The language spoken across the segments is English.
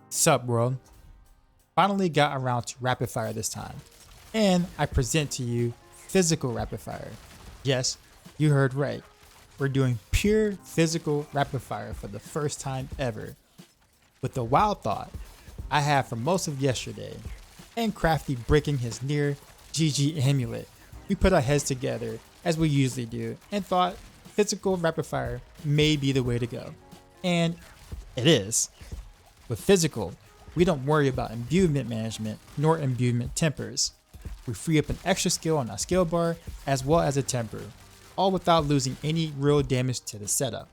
Sup, world? Finally got around to rapid fire this time, and I present to you physical rapid fire. Yes, you heard right. We're doing pure physical rapid fire for the first time ever. With the wild thought I had for most of yesterday, and Crafty breaking his near GG amulet, we put our heads together as we usually do and thought physical rapid fire may be the way to go. And it is. With physical, we don't worry about imbuement management nor imbuement tempers. We free up an extra skill on our skill bar as well as a temper, all without losing any real damage to the setup.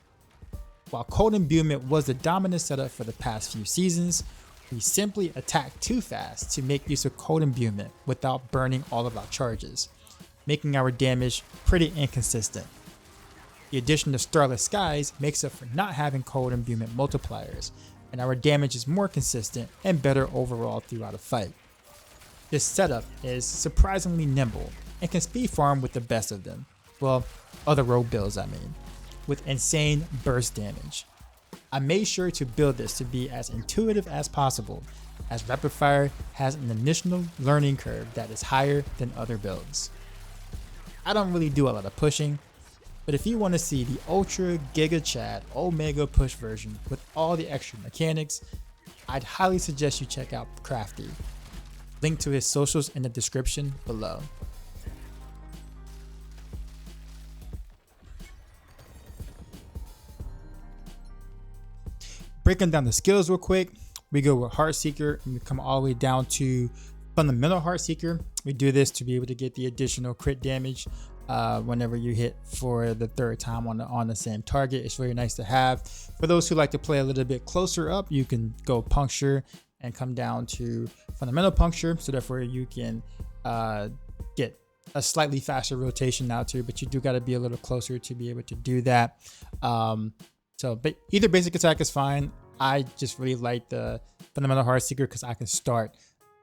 While cold imbuement was the dominant setup for the past few seasons, we simply attack too fast to make use of cold imbuement without burning all of our charges, making our damage pretty inconsistent. The addition of Starless Skies makes up for not having cold imbuement multipliers, and our damage is more consistent and better overall throughout a fight. This setup is surprisingly nimble and can speed farm with the best of them. Well, other rogue builds I mean, with insane burst damage. I made sure to build this to be as intuitive as possible, as rapid fire has an initial learning curve that is higher than other builds. I don't really do a lot of pushing, but if you want to see the Ultra Giga Chad Omega Push version with all the extra mechanics, I'd highly suggest you check out Crafty. Link to his socials in the description below. Breaking down the skills real quick, we go with Heart Seeker and we come all the way down to Fundamental Heart Seeker. We do this to be able to get the additional crit damage whenever you hit for the third time on the same target. It's really nice to have. For those who like to play a little bit closer up, you can go Puncture and come down to Fundamental Puncture, so therefore you can get a slightly faster rotation now too, but you do got to be a little closer to be able to do that. But either basic attack is fine. I just really like the Fundamental Heart Seeker because I can start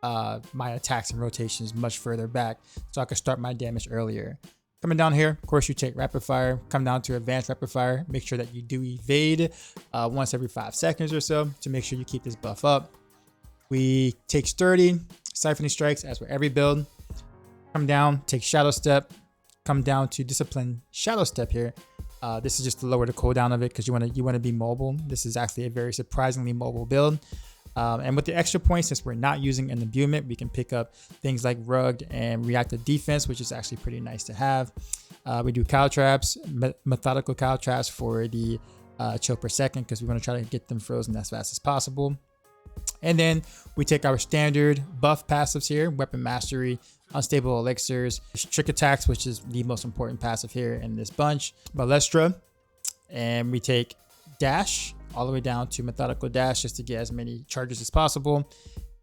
my attacks and rotations much further back, so I can start my damage earlier. Coming down here, of course, you take Rapid Fire, come down to Advanced Rapid Fire. Make sure that you do evade once every 5 seconds or so to make sure you keep this buff up. We take Sturdy, Siphoning Strikes as with every build. Come down, take Shadow Step, come down to Discipline Shadow Step here. This is just to lower the cooldown of it because you want to be mobile. This is actually a very surprisingly mobile build. And with the extra points, since we're not using an imbuement, we can pick up things like Rugged and Reactive Defense, which is actually pretty nice to have. We do Cow Traps, Methodical Cow Traps for the chill per second because we want to try to get them frozen as fast as possible. And then we take our standard buff passives here, Weapon Mastery, Unstable Elixirs, Trick Attacks, which is the most important passive here in this bunch, Balestra, and we take Dash all the way down to Methodical Dash just to get as many charges as possible,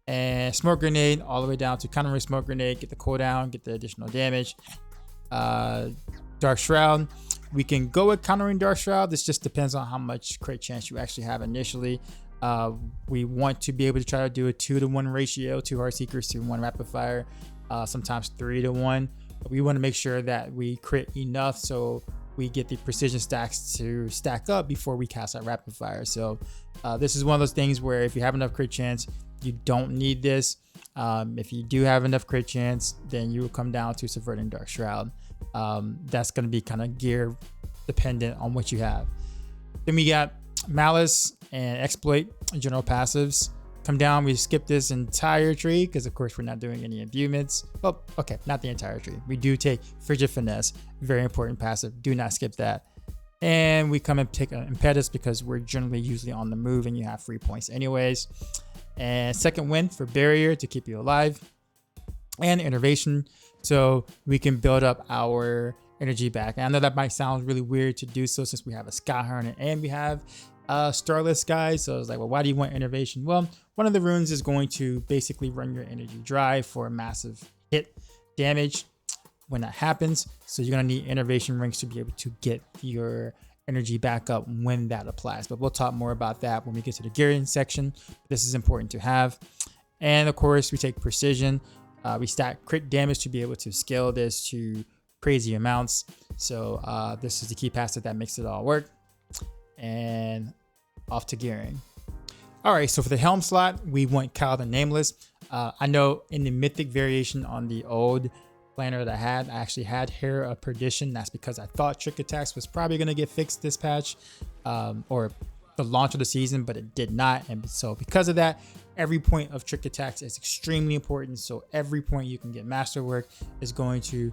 and Smoke Grenade all the way down to Countering Smoke Grenade, get the cooldown, get the additional damage. Dark Shroud, we can go with Countering Dark Shroud. This just depends on how much crit chance you actually have initially. We want to be able to try to do a 2-to-1 ratio, 2 Heart Seekers to 1 Rapid Fire, sometimes 3-to-1. But we want to make sure that we crit enough so we get the precision stacks to stack up before we cast out Rapid Fire. So this is one of those things where if you have enough crit chance, you don't need this. If you do have enough crit chance, then you will come down to Subverting Dark Shroud. That's going to be kind of gear dependent on what you have. Then we got Malice and Exploit, general passives. Come down, we skip this entire tree because of course we're not doing any imbuements. Well, okay, not the entire tree. We do take Frigid Finesse, very important passive. Do not skip that. And we come and take Impetus because we're generally usually on the move and you have free points anyways. And Second Wind for Barrier to keep you alive. And Innervation, so we can build up our energy back. And I know that might sound really weird to do so since we have a Skyhorn and we have Starless Skies. So I was like, well, why do you want Innervation? Well, one of the runes is going to basically run your energy dry for a massive hit damage when that happens. So you're going to need Innervation rings to be able to get your energy back up when that applies. But we'll talk more about that when we get to the gearing section. This is important to have. And of course, we take Precision. We stack crit damage to be able to scale this to crazy amounts. So this is the key passive that makes it all work. And off to gearing. All right, so for the helm slot, we want Kyle the Nameless. I know in the mythic variation on the old planner that I actually had Hair of Perdition. That's because I thought Trick Attacks was probably going to get fixed this patch, or the launch of the season, but it did not. And so because of that, every point of Trick Attacks is extremely important. So every point you can get Masterwork is going to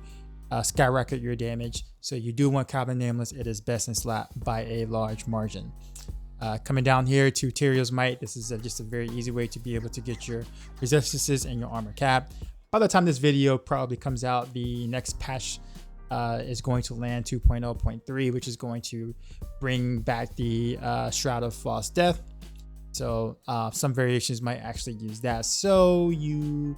skyrocket your damage. So you do want Kyle the Nameless. It is best in slot by a large margin. Coming down here to Tyrion's Might, this is just a very easy way to be able to get your resistances and your armor cap. By the time this video probably comes out, the next patch is going to land 2.0.3, which is going to bring back the Shroud of False Death. So some variations might actually use that. So you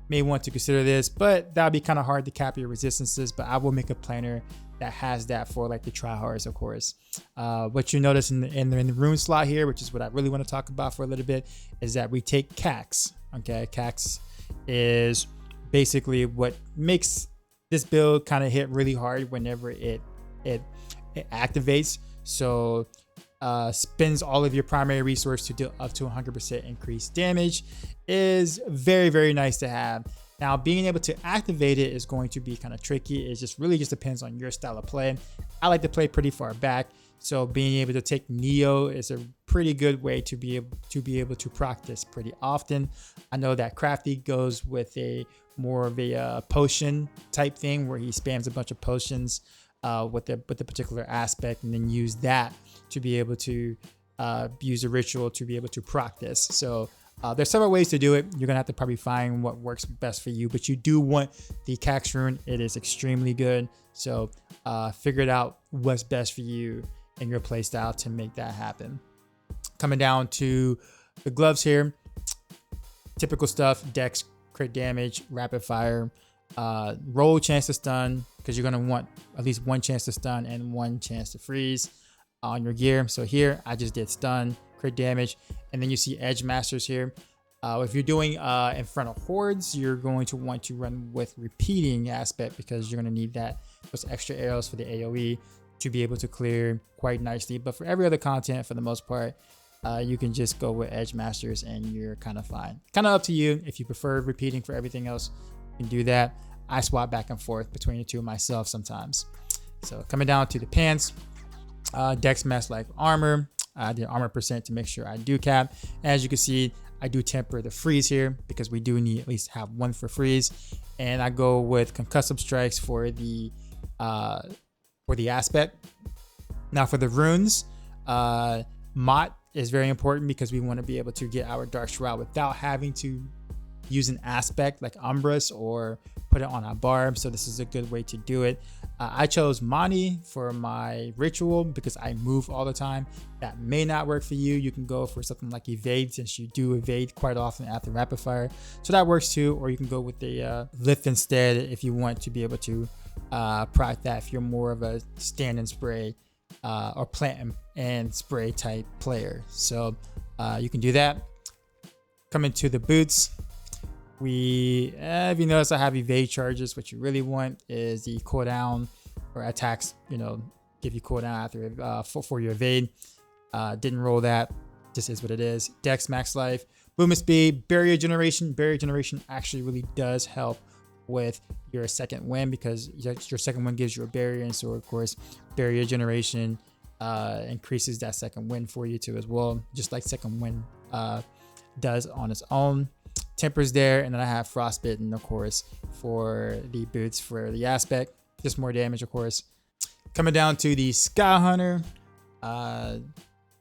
may want to consider this, but that'll be kind of hard to cap your resistances. But I will make a planner that has that for like the tryhards, of course. What you notice in the rune slot here, which is what I really want to talk about for a little bit, is that we take Cax. Okay, Cax is basically what makes this build kind of hit really hard whenever it activates. So spends all of your primary resource to deal up to 100% increased damage is very, very nice to have. Now, being able to activate it is going to be kind of tricky. It just really just depends on your style of play. I like to play pretty far back, so being able to take Neo is a pretty good way to be able to practice pretty often. I know that Crafty goes with a more of a potion type thing where he spams a bunch of potions with the particular aspect, and then use that to be able to use a ritual to be able to practice. So there's several ways to do it. You're gonna have to probably find what works best for you, but you do want the Cax rune. It is extremely good. So figure it out what's best for you and your playstyle to make that happen. Coming down to the gloves here, typical stuff: dex, crit damage, rapid fire, roll chance to stun, because you're gonna want at least one chance to stun and one chance to freeze on your gear. So here I just did stun, crit damage, and then you see Edge Masters here. If you're doing in front of hordes, you're going to want to run with repeating aspect, because you're going to need those extra arrows for the AoE to be able to clear quite nicely. But for every other content, for the most part, you can just go with Edge Masters and you're kind of fine. Kind of up to you. If you prefer repeating for everything else, you can do that. I swap back and forth between the two myself sometimes. So coming down to the pants, Dex Mask like armor. I did armor percent to make sure I do cap. As you can see, I do temper the freeze here because we do need at least have one for freeze, and I go with concussive strikes for the aspect. Now for the runes, Mott is very important because we want to be able to get our Dark Shroud without having to use an aspect like Umbras or put it on a barb. So this is a good way to do it. I chose Mani for my ritual because I move all the time. That may not work for you. You can go for something like evade, since you do evade quite often after rapid fire. So that works too. Or you can go with the lift instead if you want to be able to proc that if you're more of a stand and spray or plant and spray type player. So you can do that. Coming to the boots, if you notice, I have evade charges. What you really want is the cooldown or attacks, give you cooldown after for your evade. Didn't roll that. This is what it is. Dex max life, movement speed, barrier generation. Barrier generation actually really does help with your second wind, because your second wind gives you a barrier, and so of course barrier generation increases that second wind for you too as well, just like second wind does on its own. Tempers there, and then I have frostbitten, of course, for the boots for the aspect, just more damage, of course. Coming down to the Sky Hunter,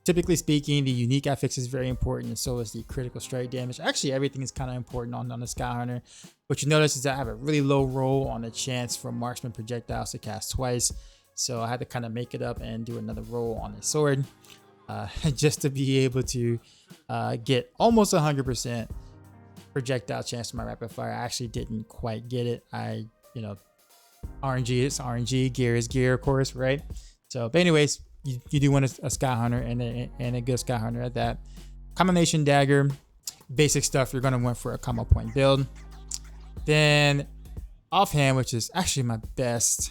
typically speaking, the unique affix is very important, and so is the critical strike damage. Actually, everything is kind of important on the Sky Hunter. What you notice is that I have a really low roll on the chance for marksman projectiles to cast twice, so I had to kind of make it up and do another roll on the sword just to be able to get almost 100% projectile chance to my rapid fire. I actually didn't quite get it. RNG is RNG, gear is gear, of course, right? So, but anyways, you do want a Sky Hunter and a good Sky Hunter at that. Combination dagger, basic stuff you're gonna want for a combo point build. Then offhand, which is actually my best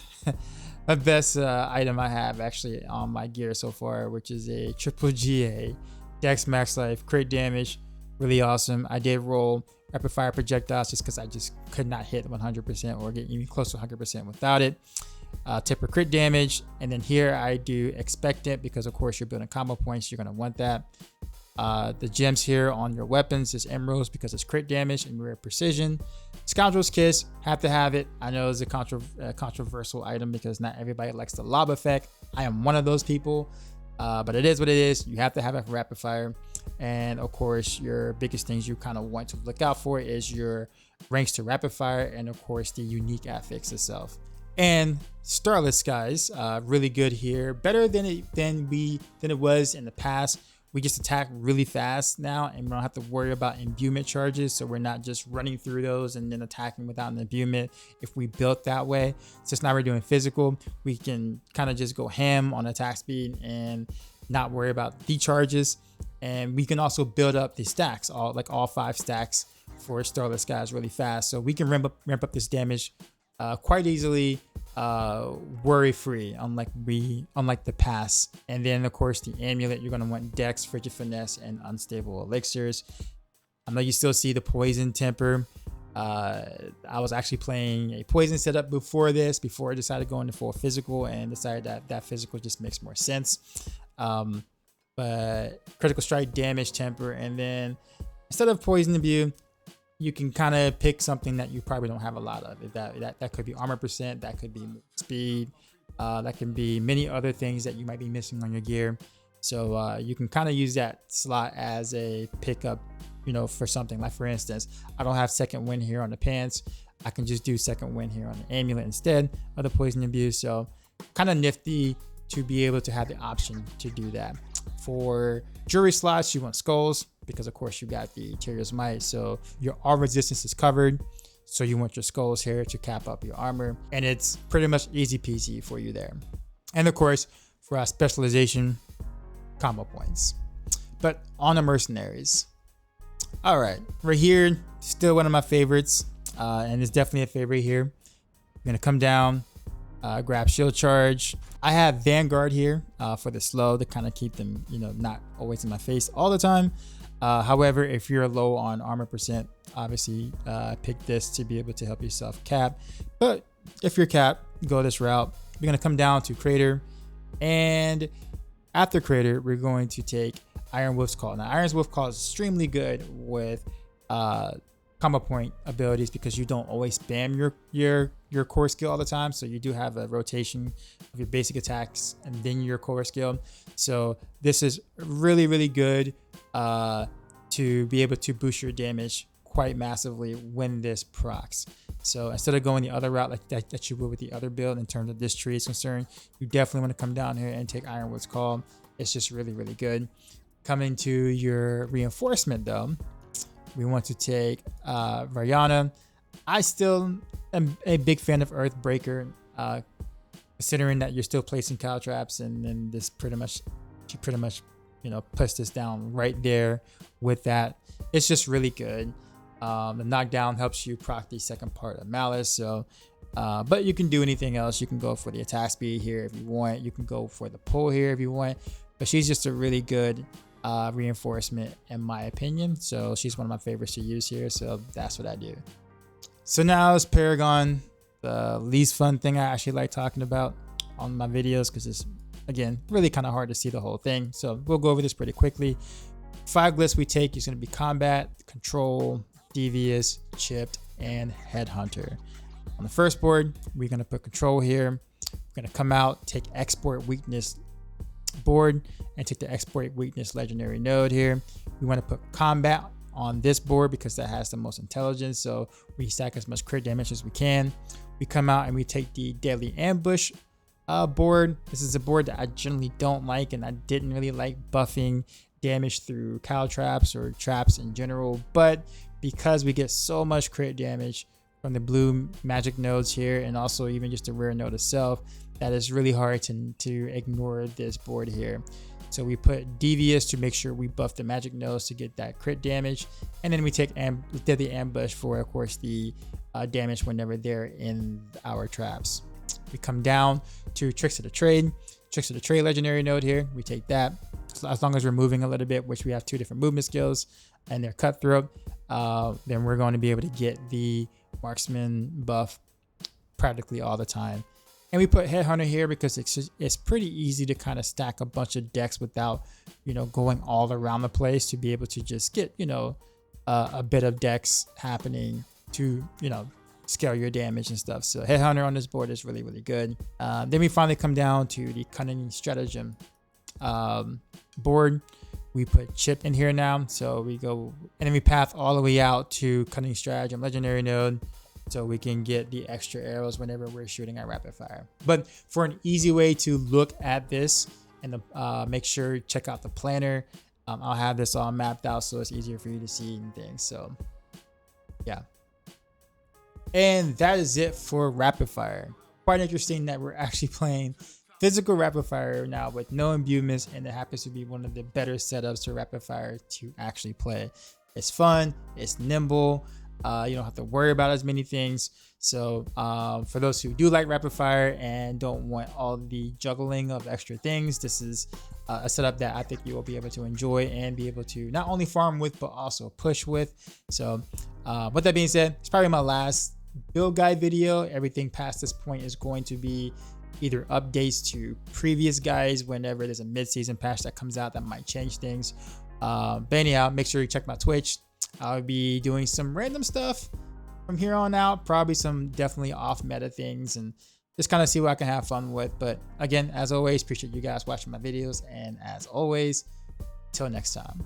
item I have actually on my gear so far, which is a triple GA Dex, max life, crit damage, really awesome. I did roll rapid fire projectiles just because I just could not hit 100% or get even close to 100% without it. Tipper crit damage, and then here I do expectant because of course you're building combo points, you're going to want that. The gems here on your weapons is emeralds because it's crit damage and rare precision. Scoundrel's Kiss, have to have it. I know it's a controversial item because not everybody likes the lob effect. I am one of those people, but it is what it is. You have to have it for rapid fire. And of course, your biggest things you kind of want to look out for is your ranks to rapid fire and of course the unique affix itself. And Starless Skies, really good here. Better than it was in the past. We just attack really fast now and we don't have to worry about imbuement charges. So we're not just running through those and then attacking without an imbuement. If we built that way, since now we're doing physical, we can kind of just go ham on attack speed and not worry about decharges. And we can also build up the stacks, all 5 stacks for Starless Skies really fast. So we can ramp up this damage quite easily, worry free, unlike the past. And then of course the amulet, you're going to want Dex, Frigid Finesse, and Unstable Elixirs. I know you still see the poison temper. I was actually playing a poison setup before I decided to go into full physical and decided that physical just makes more sense. But critical strike, damage, temper, and then instead of poison imbue, you can kind of pick something that you probably don't have a lot of. That could be armor percent, that could be speed, that can be many other things that you might be missing on your gear. So you can kind of use that slot as a pickup, for something. Like for instance, I don't have second wind here on the pants. I can just do second wind here on the amulet instead of the poison imbue. So kind of nifty to be able to have the option to do that. For jewelry slots, you want skulls because of course you got the Terrier's Might, so your all resistance is covered. So you want your skulls here to cap up your armor, and it's pretty much easy peasy for you there. And of course, for our specialization, combo points. But on the Mercenaries, all right, we're here, still one of my favorites, and it's definitely a favorite here. I'm gonna come down, grab shield charge. I have Vanguard here for the slow to kind of keep them, not always in my face all the time. However, if you're low on armor percent, obviously pick this to be able to help yourself cap. But if you're capped, go this route. We're going to come down to Crater. And after Crater, we're going to take Iron Wolf's Call. Now, Iron Wolf's Call is extremely good with combo point abilities because you don't always spam your core skill all the time. So you do have a rotation of your basic attacks and then your core skill. So this is really, really good to be able to boost your damage quite massively when this procs. So instead of going the other route like that you would with the other build in terms of this tree is concerned, you definitely want to come down here and take Ironwood's Call. It's just really, really good. Coming to your reinforcement though, we want to take Variana. I still am a big fan of Earthbreaker, considering that you're still placing cow traps, and then she pretty much puts this down right there with that. It's just really good. The knockdown helps you proc the second part of Malice. So, but you can do anything else. You can go for the attack speed here if you want. You can go for the pull here if you want. But she's just a really good reinforcement in my opinion. So she's one of my favorites to use here. So that's what I do. So now it's Paragon, the least fun thing I actually like talking about on my videos because it's, again, really kind of hard to see the whole thing. So we'll go over this pretty quickly. 5 glyphs we take is going to be Combat, Control, Devious, Chipped, and Headhunter. On the first board, we're going to put Control here. We're going to come out, take Export Weakness board, and take the Export Weakness Legendary node here. We want to put Combat on this board because that has the most intelligence, so we stack as much crit damage as we can. We come out and we take the Deadly Ambush board. This is a board that I generally don't like, and I didn't really like buffing damage through cow traps or traps in general, but because we get so much crit damage from the blue magic nodes here, and also even just the rare node itself, that is really hard to ignore this board here. So we put Devious to make sure we buff the magic nodes to get that crit damage, and then we take Deadly Ambush for, of course, the damage whenever they're in our traps. We come down to Tricks of the Trade legendary node here. We take that. as long as we're moving a little bit, which we have 2 different movement skills and they're cutthroat, then we're going to be able to get the marksman buff practically all the time. And we put Headhunter here because it's pretty easy to kind of stack a bunch of decks without, going all around the place to be able to just get, a bit of decks happening to, scale your damage and stuff. So Headhunter on this board is really, really good. Then we finally come down to the Cunning Stratagem board. We put Chip in here now. So we go, and then we path all the way out to Cunning Stratagem Legendary node, so we can get the extra arrows whenever we're shooting our rapid fire. But for an easy way to look at this and make sure check out the planner. I'll have this all mapped out so it's easier for you to see and things. So yeah. And that is it for rapid fire. Quite interesting that we're actually playing physical rapid fire now with no imbuements, and it happens to be one of the better setups to rapid fire to actually play. It's fun, it's nimble, you don't have to worry about as many things. So for those who do like rapid fire and don't want all the juggling of extra things, this is a setup that I think you will be able to enjoy and be able to not only farm with but also push with. So with that being said, it's probably my last build guide video. Everything past this point is going to be either updates to previous guides whenever there's a mid-season patch that comes out that might change things. But anyhow, make sure you check my Twitch. I'll be doing some random stuff from here on out, probably some definitely off meta things, and just kind of see what I can have fun with. But again, as always, appreciate you guys watching my videos, and as always, till next time.